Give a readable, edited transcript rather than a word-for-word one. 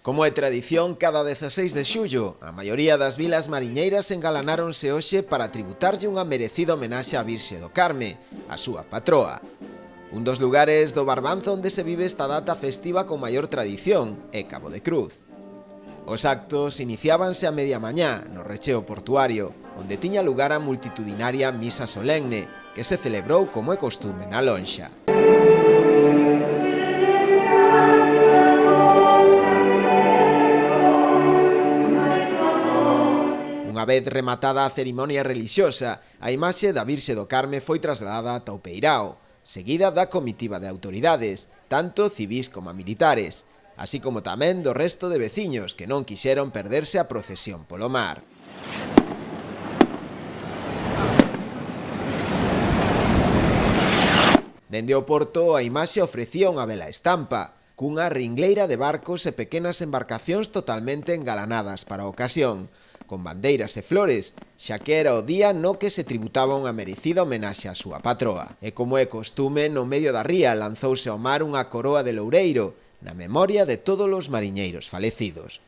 Como é tradición, cada 16 de xullo, a maioría das vilas mariñeiras engalanáronse hoxe para tributarlle unha merecida homenaxe á Virxe do Carme, a súa patroa. Un dos lugares do Barbanzo onde se vive esta data festiva con maior tradición é Cabo de Cruz. Os actos iniciábanse a media mañá no recheo portuario, onde tiña lugar a multitudinaria misa solemne, que se celebrou como é costume na lonxa. Unha vez rematada a cerimonia relixiosa, a imaxe da Virxe do Carme foi trasladada ata o Peirao, seguida da comitiva de autoridades, tanto civís como militares, así como tamén do resto de veciños que non quixeron perderse a procesión polo mar. Dende o porto, a imaxe ofrecía unha bela estampa, cunha ringleira de barcos e pequenas embarcacións totalmente engalanadas para a ocasión, con bandeiras e flores, xa que era o día no que se tributaba unha merecida homenaxe á súa patroa. E como é costume, no medio da ría lanzouse ao mar unha coroa de loureiro, na memoria de todos os mariñeiros falecidos.